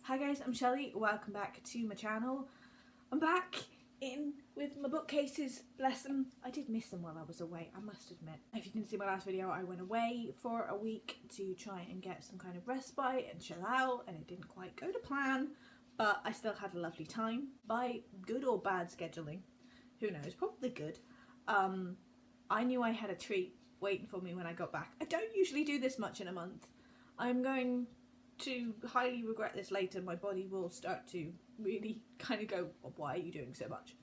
Hi guys, I'm Shelley, welcome back to my channel. I'm back in with my bookcases, bless them. I did miss them while I was away, I must admit. If you didn't see my last video, I went away for a week to try and get some kind of respite and chill out, and it didn't quite go to plan, but I still had a lovely time. By good or bad scheduling, who knows, probably good. I knew I had a treat waiting for me when I got back. I don't usually do this much in a month. I'm going to highly regret this later. My body will start to really kind of go, well, why are you doing so much?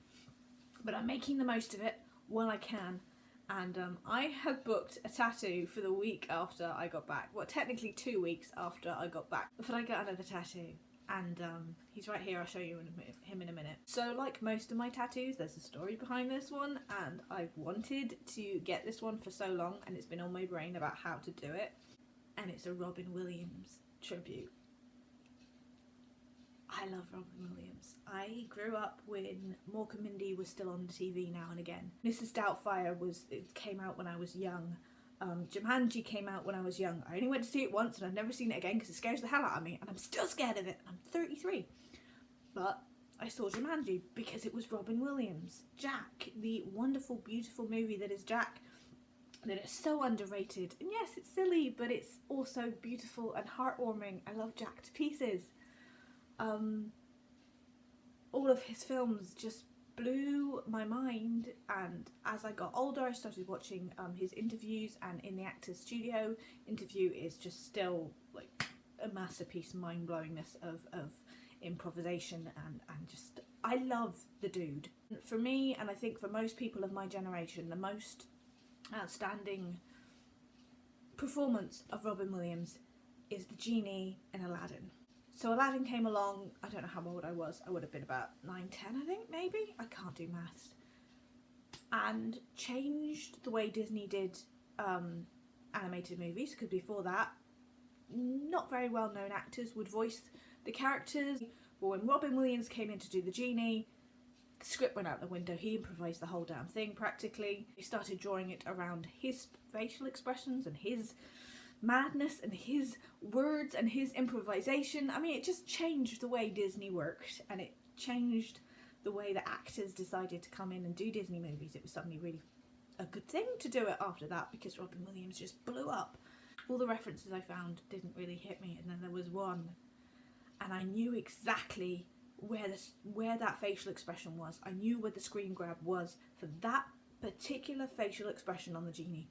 But I'm making the most of it while I can, and I have booked a tattoo for the week after I got back. Well, technically 2 weeks after I got back. But I got another tattoo, and he's right here. I'll show you him in a minute. So like most of my tattoos, there's a story behind this one, and I've wanted to get this one for so long, and it's been on my brain about how to do it. And it's a Robin Williams tribute. I love Robin Williams. I grew up when Mork and Mindy was still on the TV now and again. Mrs. Doubtfire came out when I was young. Jumanji came out when I was young. I only went to see it once and I've never seen it again because it scares the hell out of me, and I'm still scared of it. I'm 33. But I saw Jumanji because it was Robin Williams. Jack, the wonderful, beautiful movie that is Jack, that is so underrated. And yes, it's silly, but it's also beautiful and heartwarming. I love Jack to pieces. All of his films just blew my mind, and as I got older I started watching his interviews, and in the Actors Studio interview is just still like a masterpiece, mind-blowingness of improvisation, and just, I love the dude. For me, and I think for most people of my generation, the most outstanding performance of Robin Williams is the genie in Aladdin. So Aladdin came along, I don't know how old I was, I would have been about 9, 10 I think, maybe? I can't do maths. And changed the way Disney did animated movies, because before that, not very well known actors would voice the characters. But when Robin Williams came in to do the genie, the script went out the window. He improvised the whole damn thing practically. He started drawing it around his facial expressions and his madness and his words and his improvisation. I mean, it just changed the way Disney worked, and it changed the way that actors decided to come in and do Disney movies. It was suddenly really a good thing to do it after that, because Robin Williams just blew up. All the references I found didn't really hit me, and then there was one, and I knew exactly where that facial expression was. I knew where the screen grab was for that particular facial expression on the genie.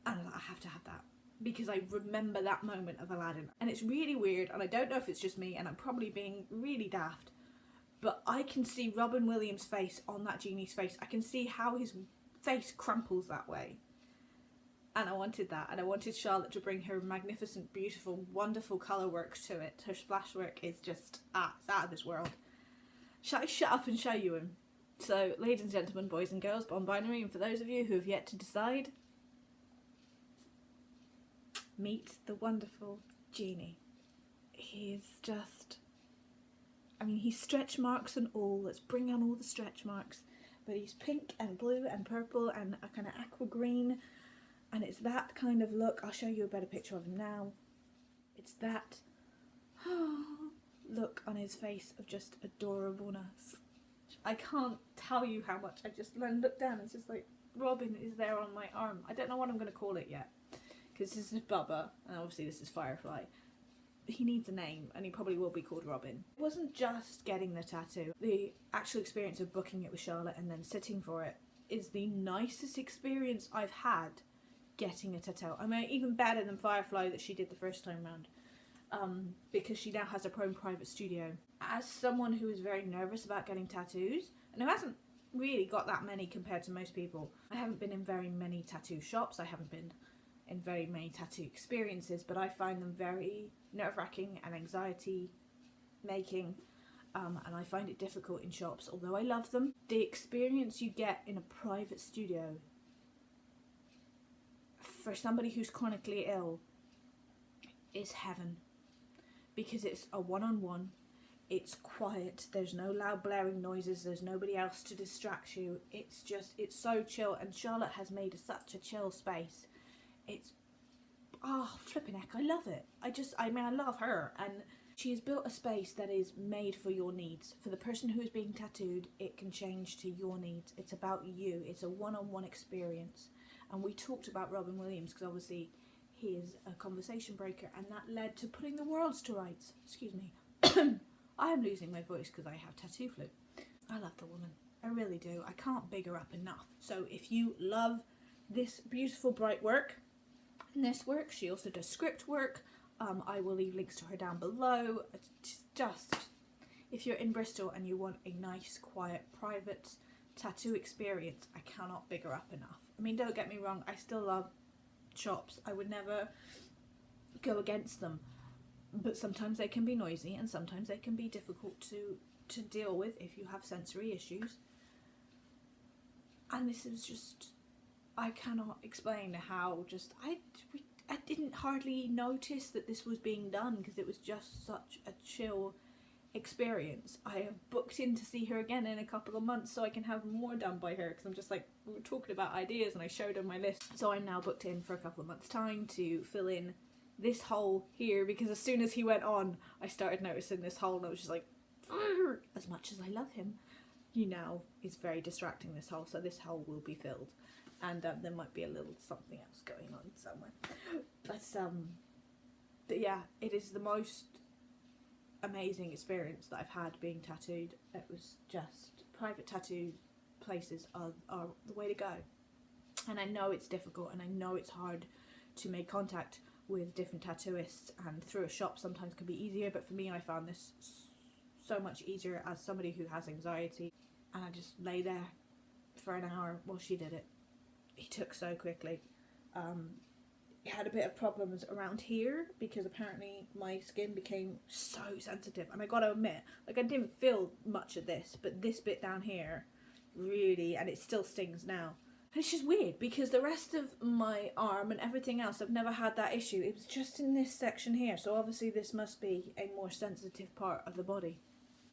And I have to have that, because I remember that moment of Aladdin. And it's really weird, and I don't know if it's just me, and I'm probably being really daft, but I can see Robin Williams' face on that genie's face. I can see how his face crumples that way. And I wanted that, and I wanted Charlotte to bring her magnificent, beautiful, wonderful colour work to it. Her splash work is just, it's out of this world. Shall I shut up and show you him? So, ladies and gentlemen, boys and girls, non-binary, and for those of you who have yet to decide, meet the wonderful genie. He's just, I mean, he's stretch marks and all. Let's bring on all the stretch marks. But he's pink and blue and purple and a kind of aqua green. And it's that kind of look. I'll show you a better picture of him now. It's that look on his face of just adorableness. I can't tell you how much. I just look down. It's just like, Robin is there on my arm. I don't know what I'm going to call it yet, because this is Bubba, and obviously this is Firefly. He needs a name, and he probably will be called Robin. It wasn't just getting the tattoo. The actual experience of booking it with Charlotte and then sitting for it is the nicest experience I've had getting a tattoo. I mean, even better than Firefly that she did the first time round, because she now has her own private studio. As someone who is very nervous about getting tattoos, and who hasn't really got that many compared to most people, I haven't been in very many tattoo shops, I haven't been in very many tattoo experiences, but I find them very nerve-wracking and anxiety making, and I find it difficult in shops, although I love them. The experience you get in a private studio for somebody who's chronically ill is heaven, because it's a one-on-one, it's quiet, there's no loud blaring noises, there's nobody else to distract you, it's so chill, and Charlotte has made such a chill space. It's, oh, flipping heck, I love it. I mean, I love her, and She has built a space that is made for your needs. For the person who is being tattooed, it can change to your needs. It's about you. It's a one-on-one experience. And we talked about Robin Williams because obviously he is a conversation breaker, and that led to putting the world to rights. Excuse me. I am losing my voice because I have tattoo flu. I love the woman. I really do. I can't big her up enough. So if you love this beautiful bright work and this work, she also does script work. I will leave links to her down below. It's just, if you're in Bristol and you want a nice, quiet, private tattoo experience, I cannot big her up enough. I mean, don't get me wrong, I still love shops. I would never go against them. But sometimes they can be noisy and sometimes they can be difficult to deal with if you have sensory issues. And this is just, I cannot explain how just, I didn't hardly notice that this was being done because it was just such a chill experience. I have booked in to see her again in a couple of months so I can have more done by her, because I'm just like, we were talking about ideas and I showed her my list. So I'm now booked in for a couple of months time to fill in this hole here, because as soon as he went on I started noticing this hole and I was just like, as much as I love him, you know, it's very distracting, this hole. So this hole will be filled, and there might be a little something else going on somewhere, but yeah, it is the most amazing experience that I've had being tattooed. It was just, private tattoo places are the way to go. And I know it's difficult and I know it's hard to make contact with different tattooists, and through a shop sometimes can be easier, but for me I found this so much easier as somebody who has anxiety. And I just lay there for an hour while she did it. He took so quickly. He had a bit of problems around here because apparently my skin became so sensitive, and I gotta admit, like, I didn't feel much of this, but this bit down here really, and it still stings now. And it's just weird because the rest of my arm and everything else, I've never had that issue. It was just in this section here, so obviously this must be a more sensitive part of the body.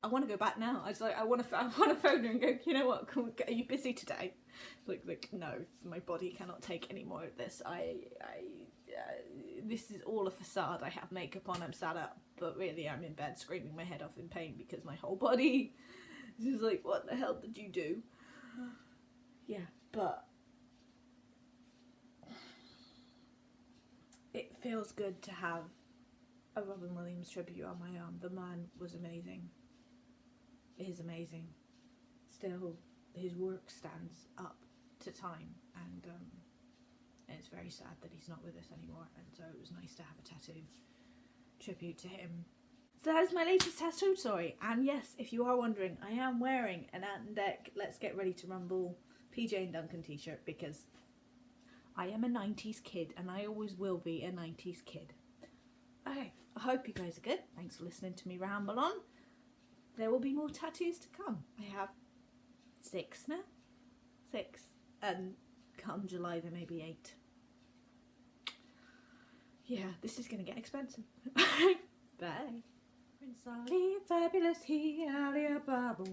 I want to go back now. I was like, I want to phone her and go, you know what, are you busy today? Like, no, my body cannot take any more of this. This is all a facade. I have makeup on, I'm sat up, but really I'm in bed screaming my head off in pain because my whole body is like, what the hell did you do? Yeah, but it feels good to have a Robin Williams tribute on my arm. The man was amazing. Is amazing. Still, his work stands up to time, and it's very sad that he's not with us anymore, and so it was nice to have a tattoo tribute to him. So that is my latest tattoo story, and yes, if you are wondering, I am wearing an Ant and Dec Let's Get Ready to Rumble PJ and Duncan t-shirt because I am a 90s kid, and I always will be a 90s kid. Okay, I hope you guys are good. Thanks for listening to me ramble on. There will be more tattoos to come. I have 6 now. 6. And come July there may be 8. Yeah, this is going to get expensive. Bye. Prince Ali, fabulous he, Ali Ababa.